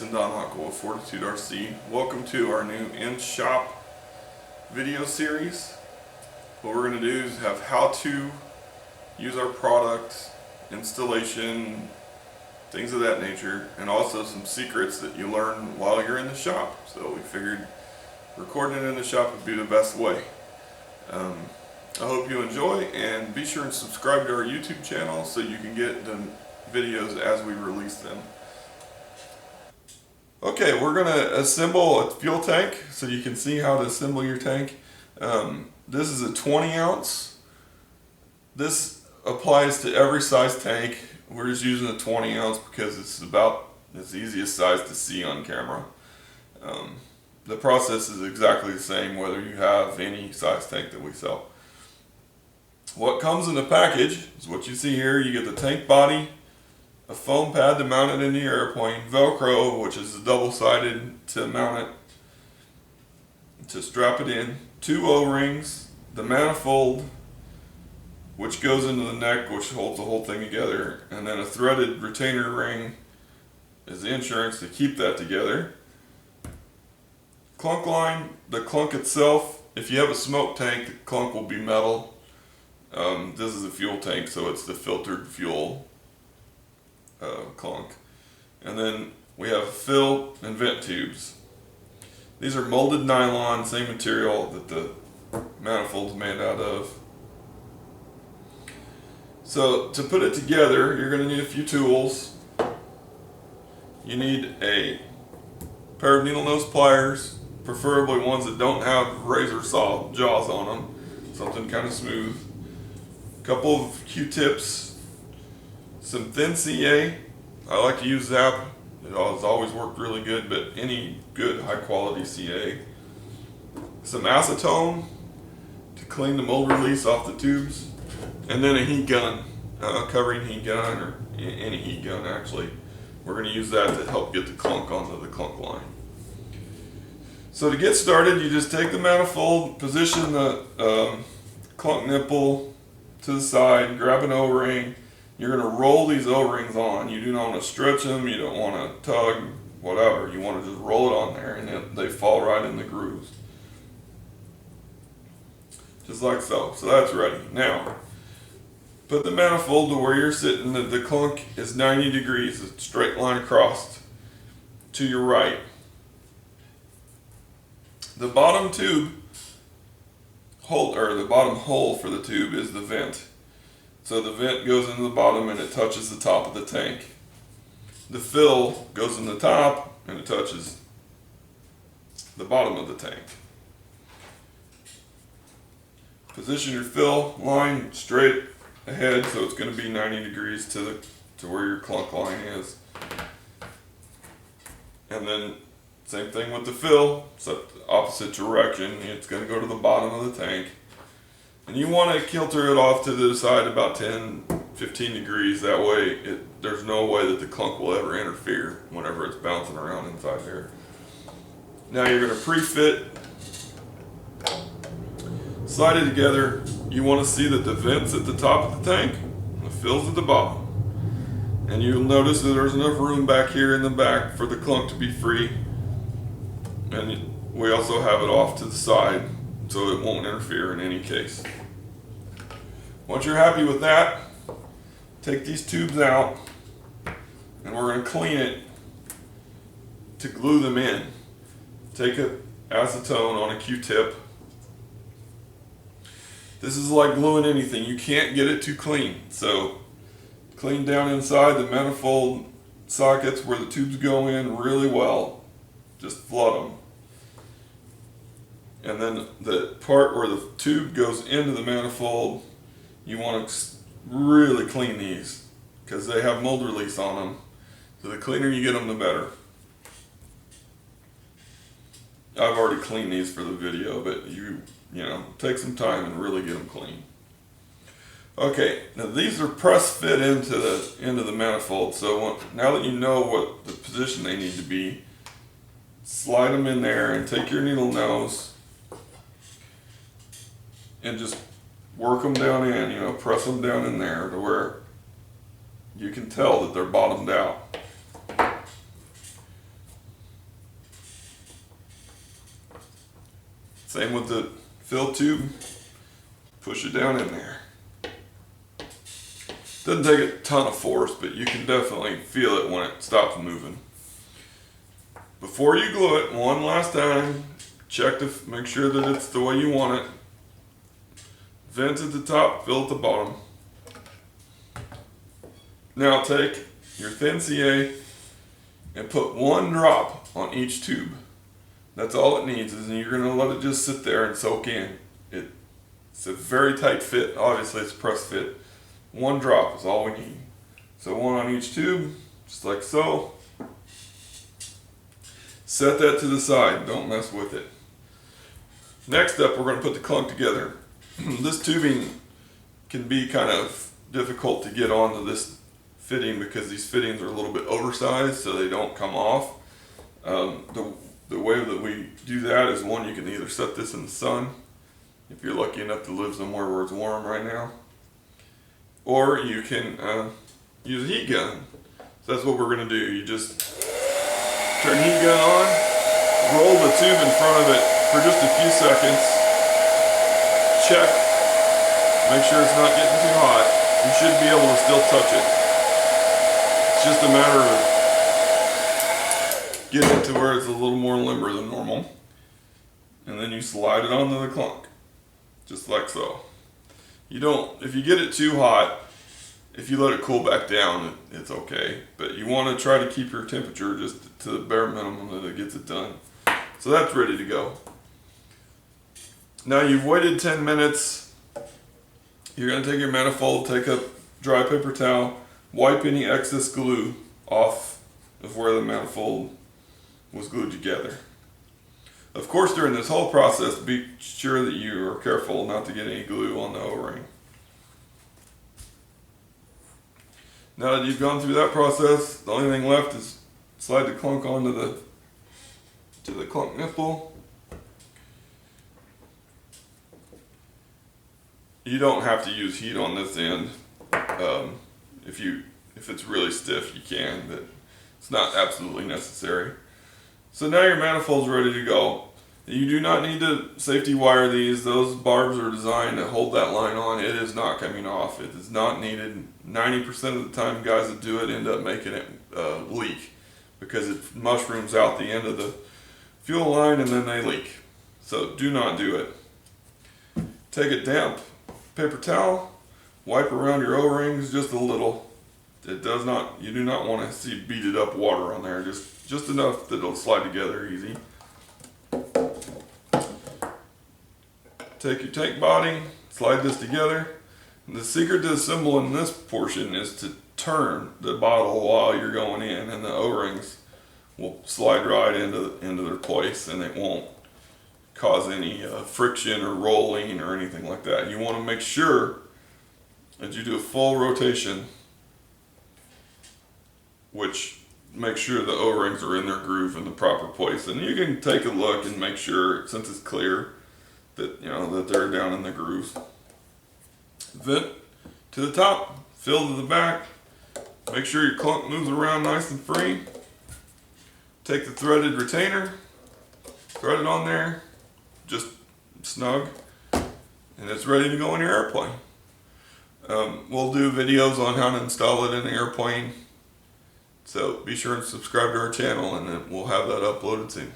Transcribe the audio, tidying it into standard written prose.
Jason Donhockle of Fourtitude RC. Welcome to our new in-shop video series. What we're going to do is have how to use our product, installation, things of that nature, and also some secrets that you learn while you're in the shop. So we figured recording it in the shop would be the best way. I hope you enjoy, and be sure and subscribe to our YouTube channel so you can get the videos as we release them. Okay, we're going to assemble a fuel tank so you can see how to assemble your tank. This is a 20 ounce. This applies to every size tank. We're just using a 20 ounce because it's the easiest size to see on camera. The process is exactly the same whether you have any size tank that we sell. What comes in the package is what you see here. You get the tank body, a foam pad to mount it in the airplane, Velcro, which is double-sided to mount it, to strap it in, 2 O-rings, the manifold, which goes into the neck, which holds the whole thing together, and then a threaded retainer ring is the insurance to keep that together. Clunk line, the clunk itself, if you have a smoke tank, the clunk will be metal. This is a fuel tank, so it's the filtered fuel clunk. And then we have fill and vent tubes. These are molded nylon, same material that the manifold's made out of. So to put it together, you're going to need a few tools. You need a pair of needle nose pliers, preferably ones that don't have razor saw jaws on them, something kind of smooth. A couple of Q-tips, some thin CA. I like to use Zap. It's always worked really good, but any good high quality CA. Some acetone to clean the mold release off the tubes, and then a heat gun, covering heat gun, or any heat gun actually. We're going to use that to help get the clunk onto the clunk line. So to get started, you just take the manifold, position the clunk nipple to the side, grab an O-ring. You're going to roll these O-rings on. You do not want to stretch them, you don't want to tug, whatever. You want to just roll it on there, and then they fall right in the grooves. Just like so. So that's ready. Now, put the manifold to where you're sitting. The clunk is 90 degrees, a straight line across to your right. The bottom tube hole, or the bottom hole for the tube, is the vent. So the vent goes into the bottom and it touches the top of the tank. The fill goes in the top and it touches the bottom of the tank. Position your fill line straight ahead, so it's going to be 90 degrees to where your clunk line is. And then same thing with the fill, except the opposite direction. It's going to go to the bottom of the tank. And you want to kilter it off to the side about 10-15 degrees. That way there's no way that the clunk will ever interfere whenever it's bouncing around inside there. Now you're going to pre-fit, slide it together. You want to see that the vent's at the top of the tank, the fill's at the bottom. And you'll notice that there's enough room back here in the back for the clunk to be free. And we also have it off to the side so it won't interfere in any case. Once you're happy with that, take these tubes out and we're going to clean it to glue them in. Take a acetone on a Q-tip. This is like gluing anything. You can't get it too clean. So clean down inside the manifold sockets where the tubes go in really well. Just flood them. And then the part where the tube goes into the manifold, you want to really clean these because they have mold release on them. So the cleaner you get them, the better. I've already cleaned these for the video, but you know, take some time and really get them clean. Okay, now these are press fit into the manifold. So now that you know what the position they need to be, slide them in there and take your needle nose and just work them down in, you know, press them down in there to where you can tell that they're bottomed out. Same with the fill tube. Push it down in there. Doesn't take a ton of force, but you can definitely feel it when it stops moving. Before you glue it, one last time, check to make sure that it's the way you want it. Vent at the top, fill at the bottom. Now take your thin CA and put 1 drop on each tube. That's all it needs, and you're going to let it just sit there and soak in. It's a very tight fit. Obviously it's a press fit. 1 drop is all we need. So 1 on each tube, just like so. Set that to the side, don't mess with it. Next up, we're going to put the clunk together. This tubing can be kind of difficult to get onto this fitting because these fittings are a little bit oversized so they don't come off. The way that we do that is, one, you can either set this in the sun if you're lucky enough to live somewhere where it's warm right now, or you can use a heat gun. So that's what we're going to do. You just turn the heat gun on, roll the tube in front of it for just a few seconds, check, make sure it's not getting too hot. You should be able to still touch it. It's just a matter of getting it to where it's a little more limber than normal. And then you slide it onto the clunk, just like so. If you get it too hot, if you let it cool back down, it's okay. But you want to try to keep your temperature just to the bare minimum that it gets it done. So that's ready to go. Now you've waited 10 minutes. You're going to take your manifold, take a dry paper towel, wipe any excess glue off of where the manifold was glued together. Of course, during this whole process, be sure that you are careful not to get any glue on the O-ring. Now that you've gone through that process, the only thing left is slide the clunk onto the clunk nipple. You don't have to use heat on this end. If it's really stiff, you can, but it's not absolutely necessary. So now your manifold's ready to go. You do not need to safety wire these. Those barbs are designed to hold that line on. It is not coming off. It is not needed. 90% of the time, guys that do it end up making it leak because it mushrooms out the end of the fuel line and then they leak. So do not do it. Take a damp paper towel, wipe around your O-rings just a little. You do not want to see beaded up water on there, just enough that it'll slide together easy. Take your tank body, slide this together. And the secret to assembling this portion is to turn the bottle while you're going in, and the O-rings will slide right into their place, and it won't cause any friction or rolling or anything like that. You want to make sure that you do a full rotation, which makes sure the O-rings are in their groove in the proper place. And you can take a look and make sure, since it's clear, that that they're down in the grooves. Vent to the top, fill to the back. Make sure your clunk moves around nice and free. Take the threaded retainer, thread it on there, just snug, and it's ready to go in your airplane. We'll do videos on how to install it in an airplane, so be sure and subscribe to our channel, and then we'll have that uploaded soon.